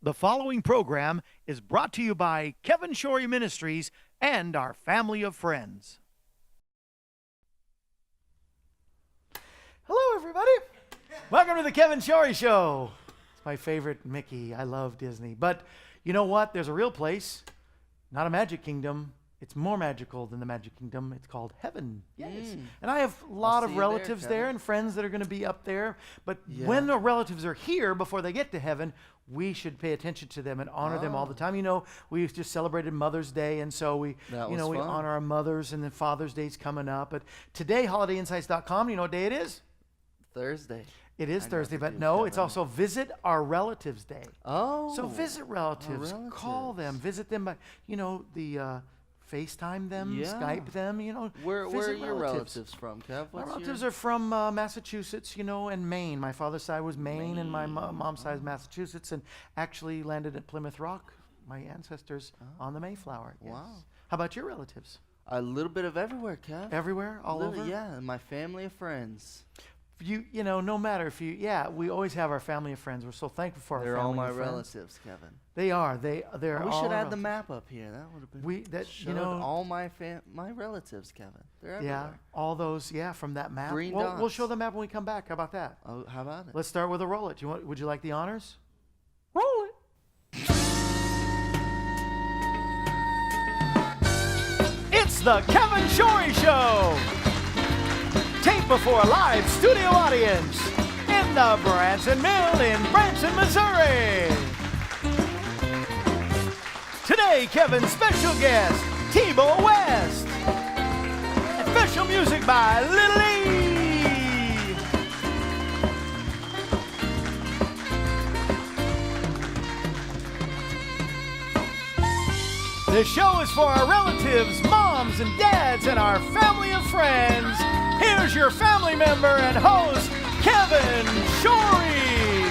The following program is brought to you by Kevin Shorey Ministries and our family of friends. Hello, everybody. Welcome to the Kevin Shorey Show. It's my favorite Mickey. I love Disney. But you know what? There's a real place, not a magic kingdom. It's more magical than the magic kingdom. It's called heaven. Yes. And I have a lot of relatives there and friends that are going to be up there. But when the relatives are here before they get to heaven, we should pay attention to them and honor them all the time. You know, we just celebrated Mother's Day, and so we honor our mothers, and then Father's Day's coming up. But today, holidayinsights.com, you know what day it is? Thursday. It is Thursday, but no, it's also Visit Our Relatives Day. Oh. So visit relatives. Call them. Visit them by, the FaceTime them, Skype them, Where are your relatives from, Kev? My relatives are from Massachusetts, and Maine. My father's side was Maine. And my mom's side is Massachusetts, and actually landed at Plymouth Rock, my ancestors, on the Mayflower. Yes. Wow. How about your relatives? A little bit of everywhere, Kev. Everywhere? All over? Yeah, and my family of friends. No matter if we always have our family of friends. We're so thankful for our family of friends. They're all my relatives, Kevin. They are. They're all. We should add relatives. the map up here. That would have been. All my relatives, Kevin. They're everywhere. Yeah, all those. Yeah, from that map. Green dots. dots. We'll show the map when we come back. How about that? Oh, how about it? Let's start with a roll it. Would you like the honors? Roll it. It's the Kevin Shorey Show. Taped before a live studio audience in the Branson Mill in Branson, Missouri. Today, Kevin's special guest, T-Beau West. Special music by Little E. This show is for our relatives, moms and dads, and our family of friends. Here's your family member and host, Kevin Shorey.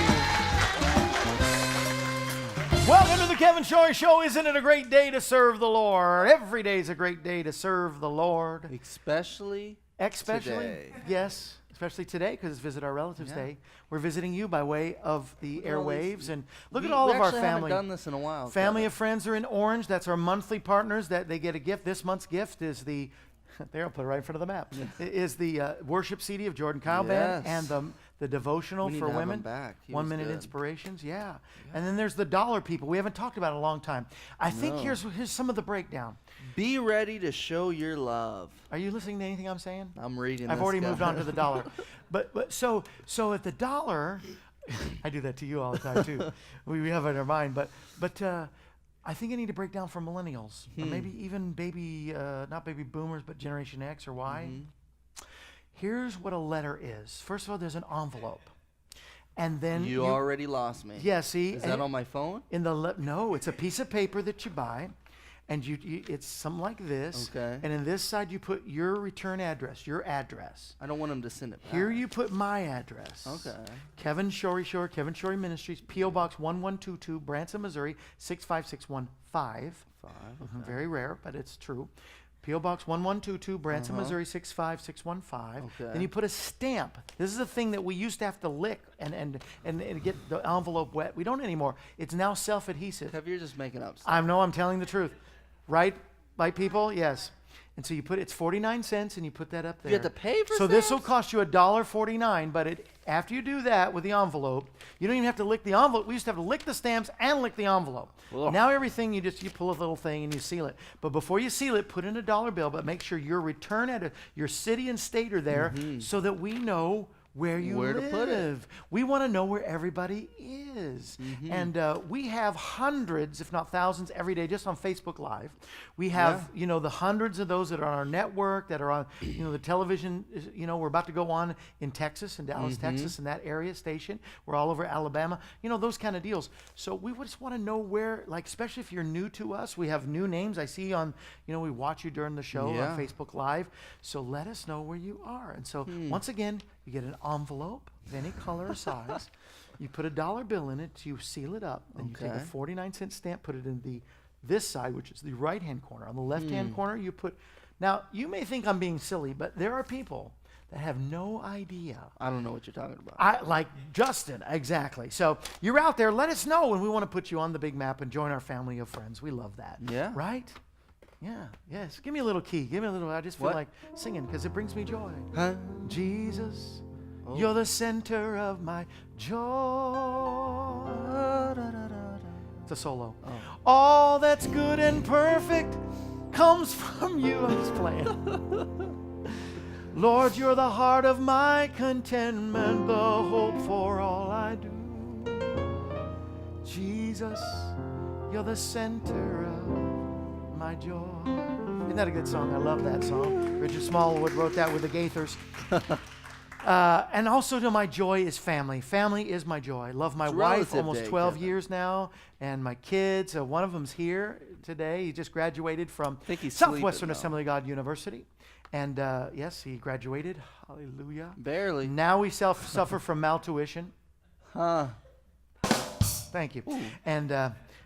Welcome to the Kevin Shorey Show. Isn't it a great day to serve the Lord? Every day is a great day to serve the Lord. Especially today. Yes. Especially today, because it's Visit Our Relatives Day. We're visiting you by way of the airwaves. And look at all of our family. We haven't done this in a while. Family of friends are in orange. That's our monthly partners. That they get a gift. This month's gift is the, there, I'll put it right in front of the map, is the worship CD of Jordan Kyle Band and the devotional for women. 1 Minute Inspirations. Yeah. And then there's the dollar people. We haven't talked about it in a long time. I think here's some of the breakdown. Be ready to show your love. Are you listening to anything I'm saying? I'm reading. I've already moved on to the dollar. But so at the dollar, I do that to you all the time too. we have it in our mind. But I think I need to break down for millennials, or maybe even not baby boomers, but Generation X or Y. Here's what a letter is. First of all, there's an envelope. And then you already lost me. Yeah, see? Is that on my phone? No, it's a piece of paper that you buy. And it's something like this. Okay. And in this side, you put your return address, your address. I don't want them to send it back. Here you put my address. Okay. Kevin Shorey Shore, Kevin Shorey Ministries, P.O. Box 1122, Branson, Missouri, 65615. Okay. Very rare, but it's true. P.O. Box 1122, Branson, Missouri, 65615. Okay. Then you put a stamp. This is a thing that we used to have to lick and get the envelope wet. We don't anymore. It's now self-adhesive. Kev, you're just making up stuff. I'm telling the truth. Right, people? Yes. And so it's 49 cents, and you put that up there. You have to pay for So this will cost you $1.49, but after you do that with the envelope, you don't even have to lick the envelope. We used to have to lick the stamps and lick the envelope. Ugh. Now everything, you pull a little thing and you seal it. But before you seal it, put in a dollar bill, but make sure your return address, your city and state are there so that we know where you live. To put it. We want to know where everybody is. And we have hundreds, if not thousands, every day just on Facebook Live. We have, the hundreds of those that are on our network, that are on, the television. We're about to go on in Texas, in Dallas, Texas, in that area station. We're all over Alabama. Those kind of deals. So we just want to know where, especially if you're new to us. We have new names. I see on, we watch you during the show on Facebook Live. So let us know where you are. And so once again, you get an envelope of any color or size. You put a dollar bill in it. You seal it up. And you take a 49-cent stamp, put it in this side, which is the right-hand corner. On the left-hand corner, you put... Now, you may think I'm being silly, but there are people that have no idea. I don't know what you're talking about. Like Justin, exactly. So you're out there, let us know, and we want to put you on the big map and join our family of friends. We love that. Yeah. Right? Yeah, yes. Give me a little key. Give me a little, I just feel like singing because it brings me joy. Huh? Jesus, you're the center of my joy. It's a solo. Oh. All that's good and perfect comes from you. I'm just playing. Lord, you're the heart of my contentment, the hope for all I do. Jesus, you're the center of my joy. Isn't that a good song? I love that song. Richard Smallwood wrote that with the Gaithers. And also, my joy is family. Family is my joy. I love my wife almost 12 years now, and my kids. One of them's here today. He just graduated from Southwestern Assembly of God University. And yes, he graduated. Hallelujah. Barely. Now we suffer from maltuition. Huh. Thank you. Ooh. And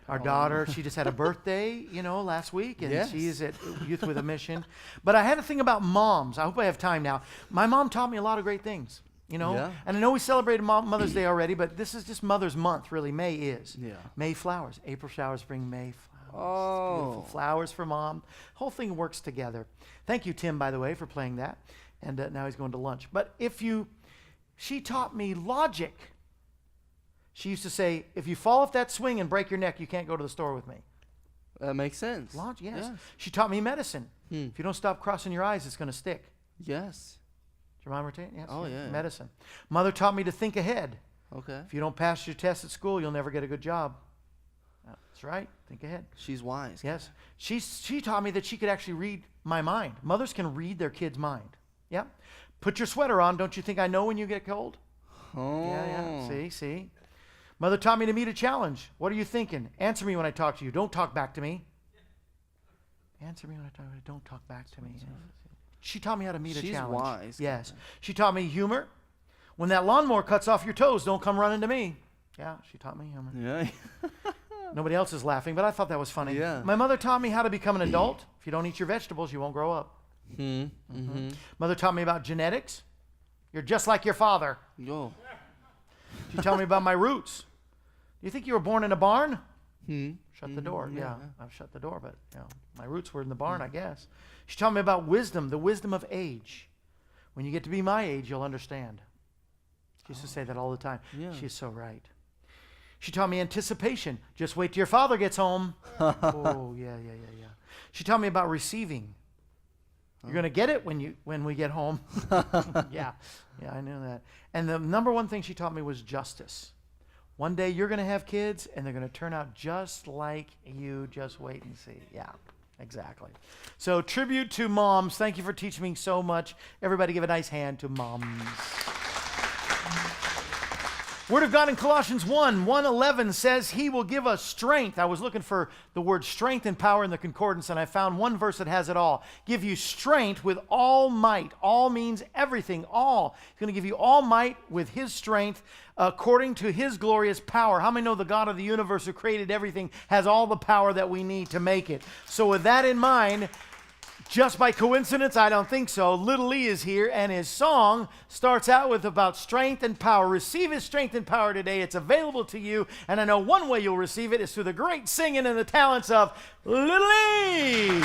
our daughter, she just had a birthday, last week, and she's at Youth with a Mission. But I had a thing about moms. I hope I have time now. My mom taught me a lot of great things, Yeah. And I know we celebrated Mother's Day already, but this is just Mother's Month, really. May is. Yeah. May flowers. April showers bring May flowers. Oh. Beautiful flowers for Mom. Whole thing works together. Thank you, Tim, by the way, for playing that. And now he's going to lunch. But she taught me logic. She used to say, if you fall off that swing and break your neck, you can't go to the store with me. That makes sense. Logic, yes. She taught me medicine. If you don't stop crossing your eyes, it's going to stick. Yes. Do you remember saying? Yes. Oh, yeah. Medicine. Mother taught me to think ahead. Okay. If you don't pass your test at school, you'll never get a good job. That's right. Think ahead. She's wise. Yes. She taught me that she could actually read my mind. Mothers can read their kids' mind. Yeah. Put your sweater on. Don't you think I know when you get cold? Oh. Yeah. See. Mother taught me to meet a challenge. What are you thinking? Answer me when I talk to you. Don't talk back to me. Answer me when I talk to you. Don't talk back to me. She taught me how to meet a challenge. She's wise. Yes. She taught me humor. When that lawnmower cuts off your toes, don't come running to me. Yeah, she taught me humor. Yeah. Nobody else is laughing, but I thought that was funny. Yeah. My mother taught me how to become an adult. If you don't eat your vegetables, you won't grow up. Mm-hmm. Mother taught me about genetics. You're just like your father. Yo. She taught me about my roots. Do you think you were born in a barn? Shut the door. Yeah, I've shut the door, but my roots were in the barn, I guess. She taught me about wisdom, the wisdom of age. When you get to be my age, you'll understand. She used to say that all the time. Yeah. She's so right. She taught me anticipation. Just wait till your father gets home. Oh, yeah. She taught me about receiving. You're going to get it when we get home. Yeah, I knew that. And the number one thing she taught me was justice. One day you're going to have kids, and they're going to turn out just like you. Just wait and see. Yeah, exactly. So tribute to moms. Thank you for teaching me so much. Everybody give a nice hand to moms. Word of God in Colossians 1:11 says he will give us strength. I was looking for the word strength and power in the concordance, and I found one verse that has it all. Give you strength with all might. All means everything, all. He's going to give you all might with his strength according to his glorious power. How many know the God of the universe who created everything has all the power that we need to make it? So with that in mind, just by coincidence, I don't think so, Little Lee is here, and his song starts out with about strength and power. Receive his strength and power today. It's available to you, and I know one way you'll receive it is through the great singing and the talents of Little Lee.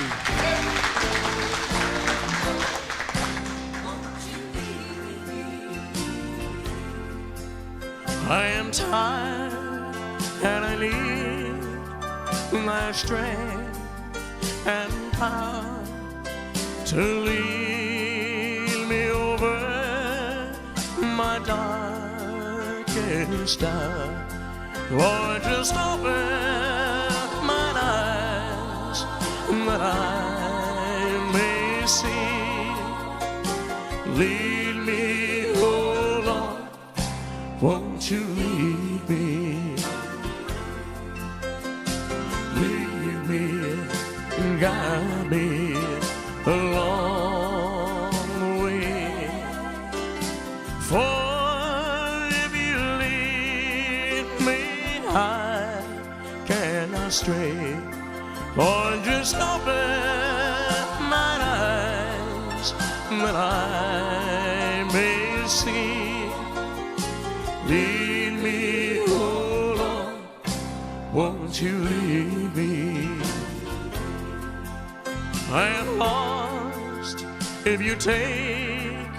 I am tired, and I need my strength and power to lead me over my darkest hour. Lord, just open mine eyes that I may see. Lead me, oh Lord, won't you lead me? Lead me, guide me along the way. For if you lead me, I cannot stray. Lord, just open mine eyes that I see. Lead me, oh Lord, won't you lead me? I am lost if you take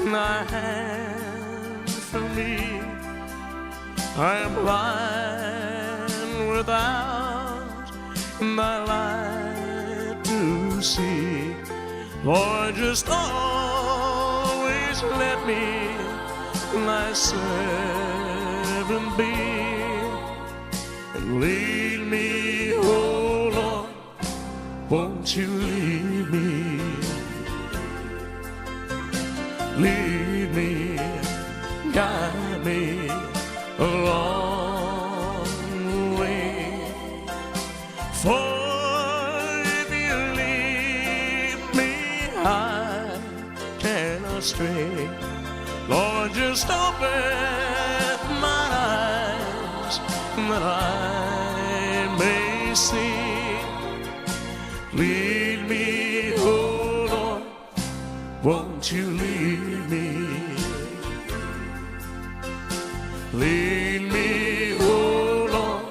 my hand from me. I am blind without my light to see. Lord, just always let me my servant be, and lead me, oh Lord, won't you lead me? Lead me, guide me along the way. For if you lead me, I cannot stray. Lord, just open my eyes that I may see. Lead me, oh Lord, won't you lead me? Lead me, oh Lord,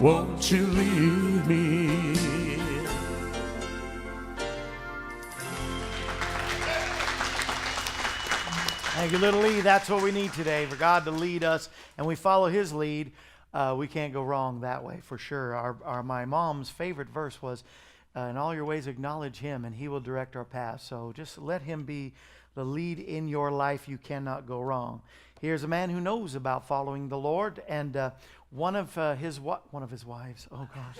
won't you lead me? Thank you, Little Lee. That's what we need today, for God to lead us, and we follow His lead. We can't go wrong that way, for sure. My mom's favorite verse was, in all your ways acknowledge Him, and He will direct our path. So just let Him be the lead in your life. You cannot go wrong. Here's a man who knows about following the Lord, and one of his wives, oh gosh.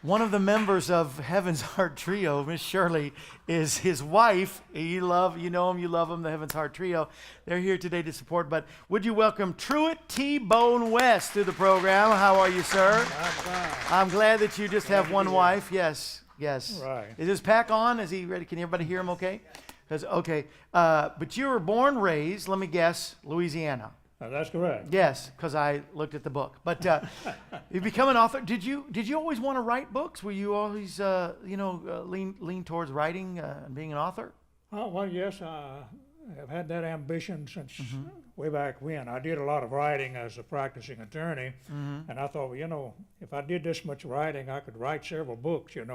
One of the members of Heaven's Heart Trio, Miss Shorey, is his wife. You know him, you love him, the Heaven's Heart Trio. They're here today to support. But would you welcome Truett, T-Beau, West to the program? How are you, sir? I'm glad that you just have one wife. Yes. Right. Is his pack on? Is he ready? Can everybody hear him okay? Okay. But you were born, raised, let me guess, Louisiana. That's correct. Yes, because I looked at the book. But you become an author. Did you always want to write books? Were you always lean towards writing and being an author? Oh, well, yes, I have had that ambition since way back when. I did a lot of writing as a practicing attorney, and I thought, well, if I did this much writing, I could write several books, when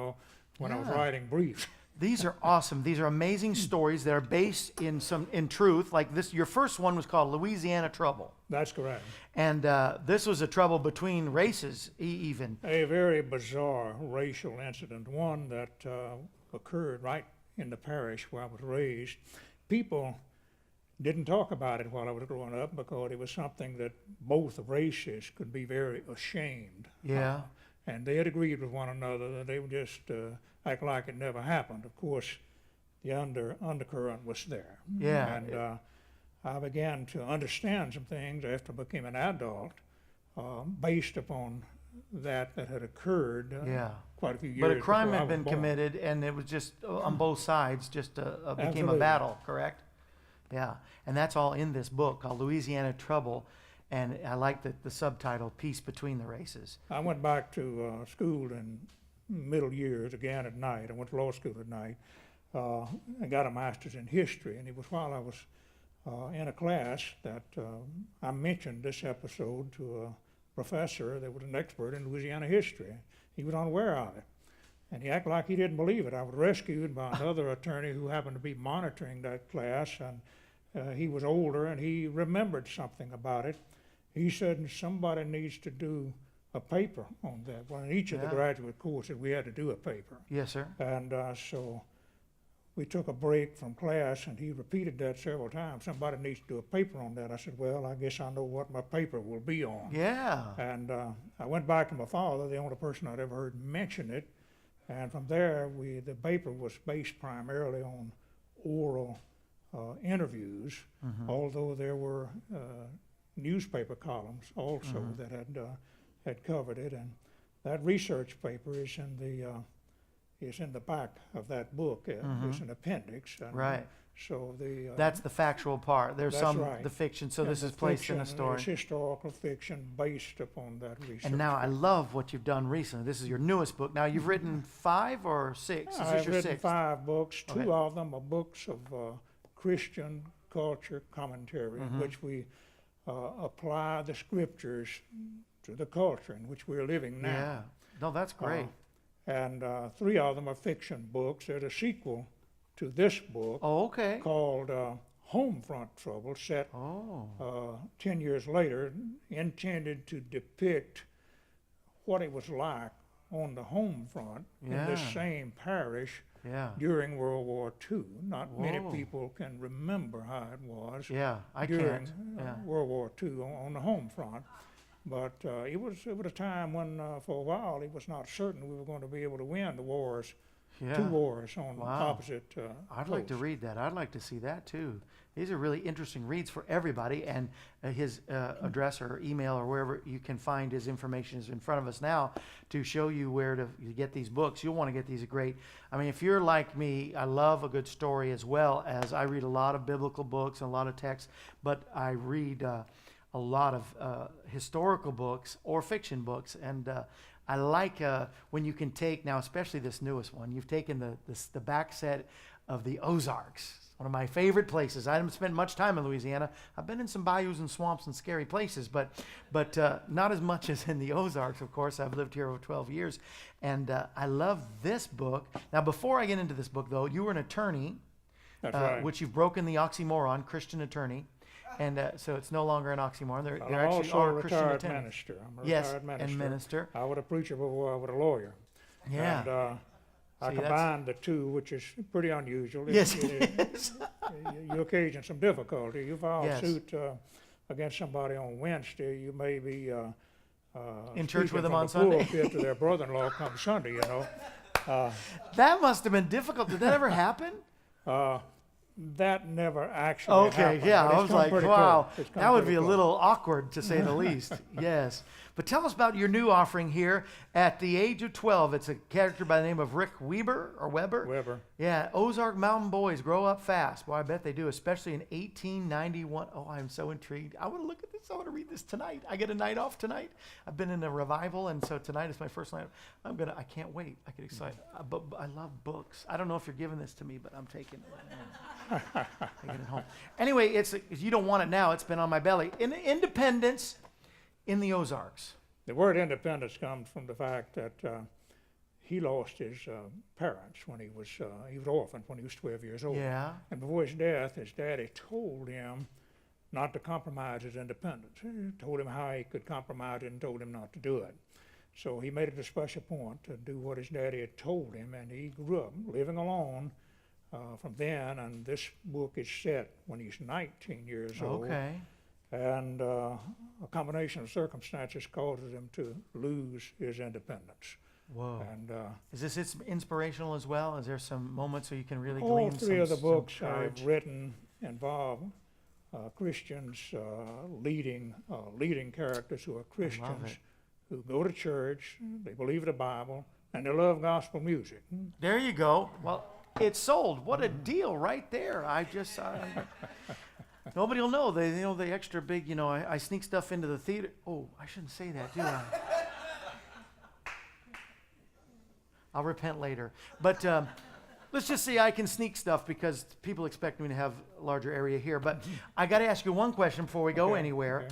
I was writing briefs. These are awesome. These are amazing stories that are based in truth. Like this, your first one was called Louisiana Trouble. That's correct. And this was a trouble between races, even. A very bizarre racial incident, one that occurred right in the parish where I was raised. People didn't talk about it while I was growing up because it was something that both races could be very ashamed. Yeah. And they had agreed with one another that they would just act like it never happened. Of course, the undercurrent was there. Yeah. And I began to understand some things after I became an adult based upon that had occurred quite a few years. But a crime before I had was been born. committed, and it was just on both sides, just became a Absolutely. battle, correct? Yeah. And that's all in this book called Louisiana Trouble. And I like the subtitle, Peace Between the Races. I went back to school in middle years again at night. I went to law school at night. I got a master's in history, and it was while I was in a class that I mentioned this episode to a professor that was an expert in Louisiana history. He was unaware of it, and he acted like he didn't believe it. I was rescued by another attorney who happened to be monitoring that class, and he was older, and he remembered something about it. He said, somebody needs to do a paper on that. Well, in each of the graduate courses, we had to do a paper. Yes, sir. And so we took a break from class, and he repeated that several times. Somebody needs to do a paper on that. I said, well, I guess I know what my paper will be on. Yeah. And I went back to my father, the only person I'd ever heard mention it. And from there, the paper was based primarily on oral interviews, although there were newspaper columns also that had covered it, and that research paper is in the back of that book. It's an appendix. And Right. So That's the factual part. There's that's right. the fiction. So and this the is placed in a fiction story. is historical fiction based upon that research. And now I love what you've done recently. This is your newest book. Now you've written 5 or 6? Is this I've your written 6th? 5 books. Okay. 2 of them are books of Christian culture commentary in which we apply the scriptures to the culture in which we're living now. Yeah. No, that's great. And 3 of them are fiction books. There's a sequel to this book Oh, okay. called Homefront Trouble, set 10 years later, intended to depict what it was like on the home front in this Yeah. same parish Yeah. during World War II. Not many Whoa. people can remember how it was Yeah, I during can't. Yeah. World War II on the home front. But it was a time when, for a while, it was not certain we were going to be able to win the wars, Yeah. 2 wars on Wow. opposite I'd like to coasts. read that. I'd like to see that too. These are really interesting reads for everybody. And his address or email or wherever you can find his information is in front of us now to show you where to get these books. You'll want to get these. Are great. I mean, if you're like me, I love a good story as well as I read a lot of biblical books and a lot of texts, but I read a lot of historical books or fiction books. And I like when you can take, now especially this newest one, you've taken the back set of the Ozarks, one of my favorite places. I haven't spent much time in Louisiana. I've been in some bayous and swamps and scary places, but not as much as in the Ozarks, of course. I've lived here over 12 years. And I love this book. Now, before I get into this book, though, you were an attorney, That's right. which you've broken the oxymoron, Christian attorney. And so it's no longer an oxymoron. There I'm actually also are a Christian retired attorneys. minister. I'm a Yes, retired minister. and minister. I was a preacher before I was a lawyer. Yeah. And I See, that's- combined the two, which is pretty unusual. Yes, It is. You occasion some difficulty. You file Yes. suit against somebody on Wednesday, you may be In church with speaking them from on the Sunday. pulpit to their brother-in-law come Sunday, you know. That must have been difficult. Did that ever happen? That never actually Okay, happened. yeah. but I it's was come like, pretty wow, close. It's come that would pretty be a close. little awkward to say the least. Yes. But tell us about your new offering here. At the age of 12, it's a character by the name of Rick Weber or Weber. Weber. Yeah, Ozark Mountain boys grow up fast. Well, I bet they do, especially in 1891. Oh, I'm so intrigued. I want to look at this. I want to read this tonight. I get a night off tonight. I've been in a revival, and so tonight is my first night. I can't wait. I get excited. But I love books. I don't know if you're giving this to me, but I'm taking it. Taking it home. Anyway, if you don't want it now, it's been on my belly. Independence in the Ozarks. The word independence comes from the fact that he lost his parents when he was orphaned when he was 12 years old. Yeah. And before his death, his daddy told him not to compromise his independence. He told him how he could compromise it and told him not to do it. So he made it a special point to do what his daddy had told him, and he grew up living alone from then. And this book is set when he's 19 years old. Okay. And a combination of circumstances causes him to lose his independence. Whoa. And Is this inspirational as well? Is there some moments where you can really all glean 3 of the some books courage? I've written involve Christians leading characters who are Christians, it. who go to church, they believe the Bible, and they love gospel music. There you go. Well, it's sold. What a deal right there. Nobody will know. They know the extra big, I sneak stuff into the theater. Oh, I shouldn't say that, do I? I'll repent later. But let's just say I can sneak stuff because people expect me to have a larger area here. But I got to ask you one question before we go Okay, anywhere.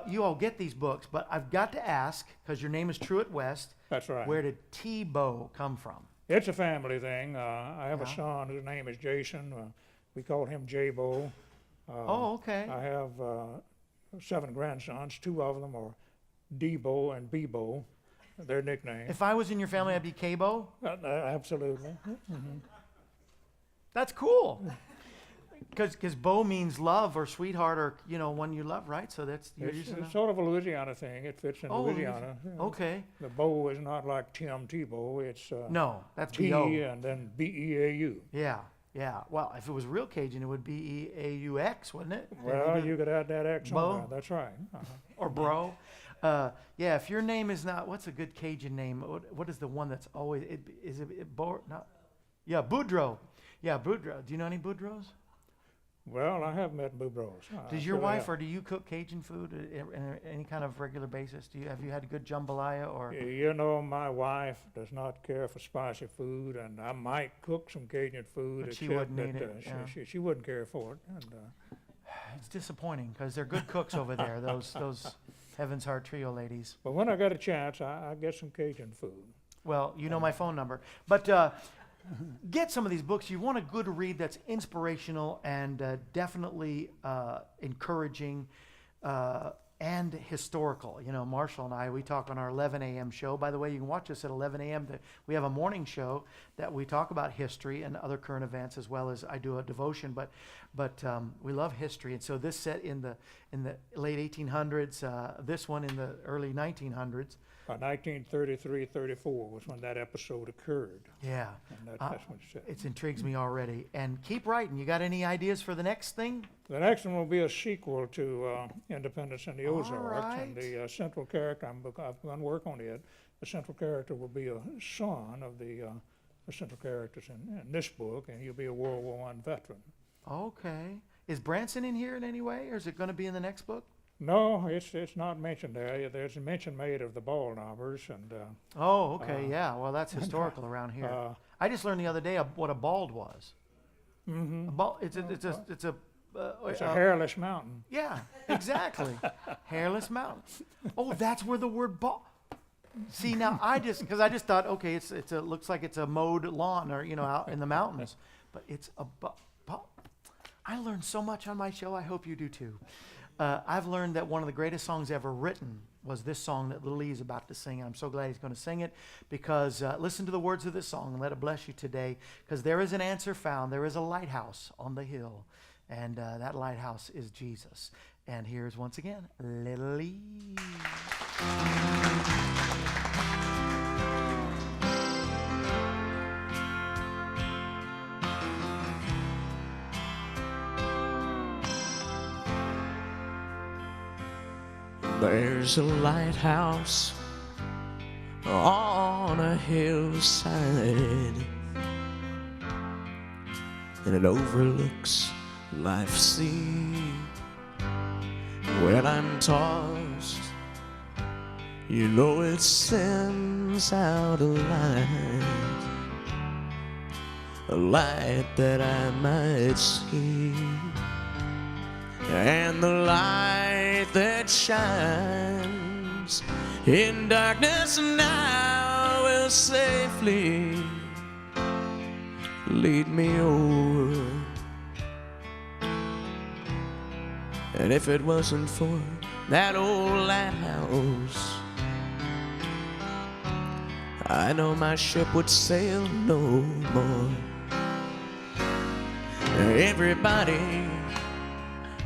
You all get these books, but I've got to ask, because your name is Truett West, That's right. where did T-Beau come from? It's a family thing. I have a Yeah. son whose name is Jason. We call him J-Bo. Oh, okay. I have 7 grandsons. 2 of them are D-Bo and B-Bo, their nicknames. If I was in your family, I'd be K-Bo. Absolutely. That's cool. Because Bo means love or sweetheart or, one you love, right? So that's, you're It's, using it's that. sort of a Louisiana thing. It fits in Oh, Louisiana. Okay. The Bo is not like Tim Tebow. It's No, that's T B-O. and then B-E-A-U. Yeah, yeah. Well, if it was real Cajun, it would be E-A-U-X, wouldn't it? Then Well, do- you could add that X Bo? on there. That's right. Or bro. Yeah, if your name is not, what's a good Cajun name? What is the one that's always, is it Bo, not? Yeah, Boudreaux. Yeah, Boudreaux. Do you know any Boudreaux? Well, I have met Boudreaux. Does your wife or do you cook Cajun food in any kind of regular basis? Have you had good jambalaya or? You know, my wife does not care for spicy food, and I might cook some Cajun food, But she except wouldn't that eat it, yeah. she wouldn't care for it. And It's disappointing because they're good cooks over there. Those Heaven's Heart Trio ladies. But when I got a chance, I get some Cajun food. Well, you know my phone number. But get some of these books. You want a good read that's inspirational and definitely encouraging and historical. You know, Marshall and I, we talk on our 11 a.m. show. By the way, you can watch us at 11 a.m. We have a morning show that we talk about history and other current events, as well as I do a devotion. But we love history, and so this set in the late 1800s. This one in the early 1900s. 1933-34 was when that episode occurred. Yeah, And that's what it said. it intrigues me already. And keep writing. You got any ideas for the next thing? The next one will be a sequel to Independence in the All Ozarks. right. And the central character, I've done work on it, the central character will be a son of the central characters in this book, and he'll be a World War I veteran. Okay. Is Branson in here in any way, or is it going to be in the next book? No, it's not mentioned there. There's a mention made of the ball knobbers, and Oh, okay, yeah. Well, that's historical around here. I just learned the other day what a bald was. mhm. A bald, it's a it's a hairless mountain. Yeah, exactly. Hairless mountain. Oh, that's where the word bald. See, now because I just thought, okay, it's a looks like it's a mowed lawn, or out in the mountains, but it's a I learned so much on my show. I hope you do too. I've learned that one of the greatest songs ever written was this song that Little E is about to sing. And I'm so glad he's going to sing it because listen to the words of this song and let it bless you today, because there is an answer found. There is a lighthouse on the hill, and that lighthouse is Jesus. And here's once again, Little E. There's a lighthouse on a hillside, and it overlooks life's sea. When I'm tossed, you know it sends out a light that I might see. And the light that shines in darkness now will safely lead me over. And if it wasn't for that old lighthouse, I know my ship would sail no more. Everybody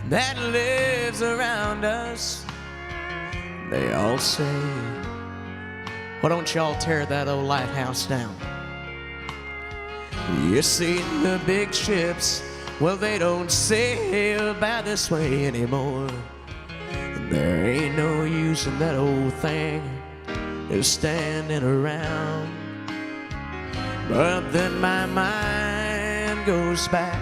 that lives around us, they all say, why don't y'all tear that old lighthouse down? You see, the big ships, well, they don't sail by this way anymore. And there ain't no use in that old thing is standing around. But then my mind goes back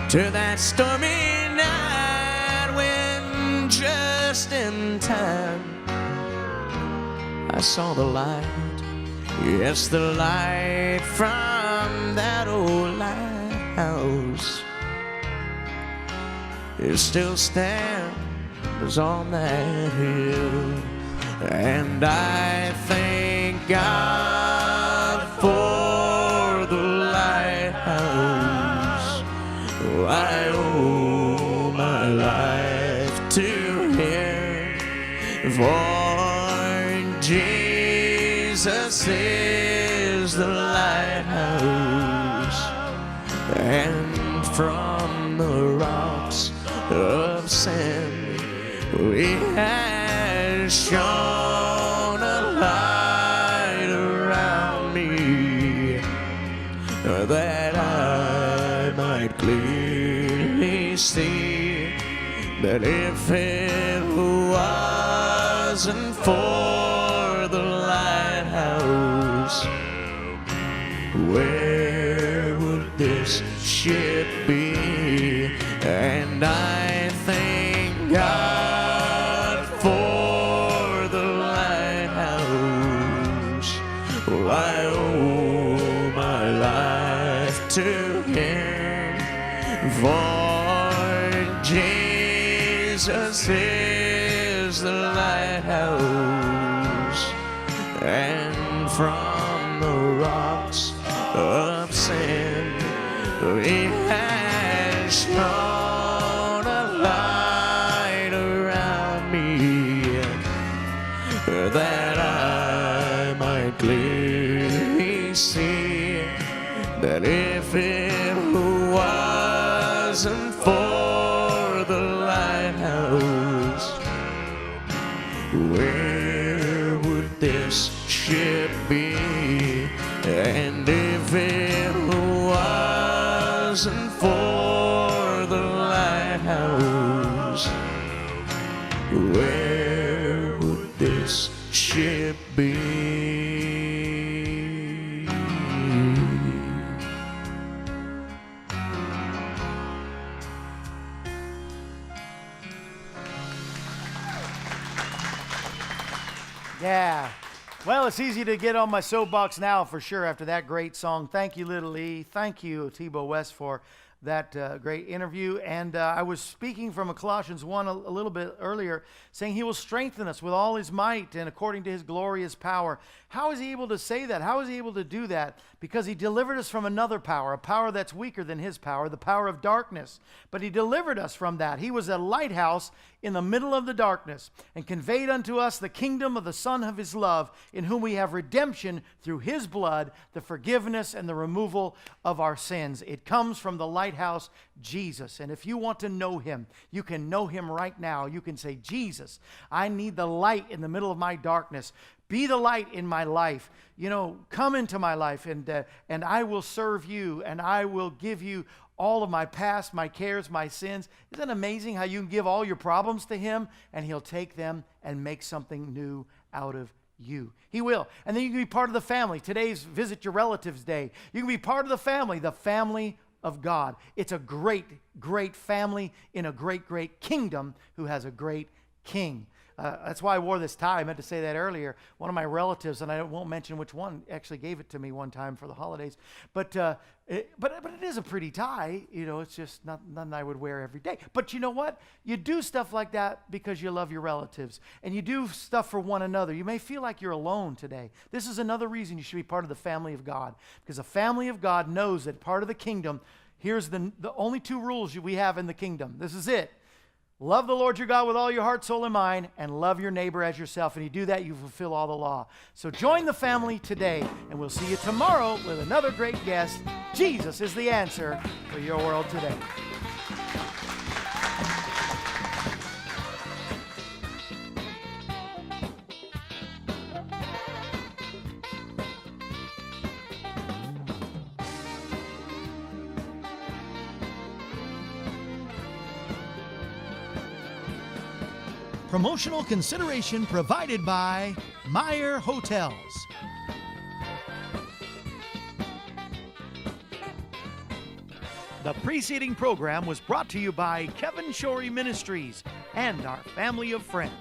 to that stormy night when just in time I saw the light, yes, the light from that old lighthouse. It still stands on that hill, and I thank God for the lighthouse. I owe my life to Him, for Jesus is the lighthouse, and from the rocks of sin He has shone a light around me, that I might clearly see that if it wasn't for the lighthouse, where would this ship be? And I thank God for the lighthouse. Oh, I owe my life to Him, for Jesus is the lighthouse, and from the rocks of sin He has shone a light around me, that I might clearly see that if it wasn't for the lighthouse, where would this ship be? And if it wasn't for the lighthouse, where would this ship be? Yeah. Well, it's easy to get on my soapbox now for sure after that great song. Thank you, Little E. Thank you, T-Beau West, for that great interview. And I was speaking from Colossians 1 a little bit earlier, saying He will strengthen us with all His might and according to His glorious power. How is He able to say that? How is He able to do that? Because He delivered us from another power, a power that's weaker than His power, the power of darkness. But He delivered us from that. He was a lighthouse in the middle of the darkness and conveyed unto us the kingdom of the Son of His love, in whom we have redemption through His blood, the forgiveness and the removal of our sins. It comes from the lighthouse, Jesus. And if you want to know Him, you can know Him right now. You can say, Jesus, I need the light in the middle of my darkness. Be the light in my life. You know, come into my life, and I will serve you, and I will give you all of my past, my cares, my sins. Isn't it amazing how you can give all your problems to Him, and He'll take them and make something new out of you? He will. And then you can be part of the family. Today's Visit Your Relatives Day. You can be part of the family of God. It's a great, great family in a great, great kingdom who has a great king. That's why I wore this tie. I meant to say that earlier. One of my relatives, and I won't mention which one, actually gave it to me one time for the holidays. But it is a pretty tie. You know, it's just nothing I would wear every day. But you know what? You do stuff like that because you love your relatives, and you do stuff for one another. You may feel like you're alone today. This is another reason you should be part of the family of God, because the family of God knows that part of the kingdom. Here's the only two rules we have in the kingdom. This is it. Love the Lord your God with all your heart, soul, and mind, and love your neighbor as yourself. And you do that, you fulfill all the law. So join the family today, and we'll see you tomorrow with another great guest. Jesus is the answer for your world today. Promotional consideration provided by Meyer Hotels. The preceding program was brought to you by Kevin Shorey Ministries and our family of friends.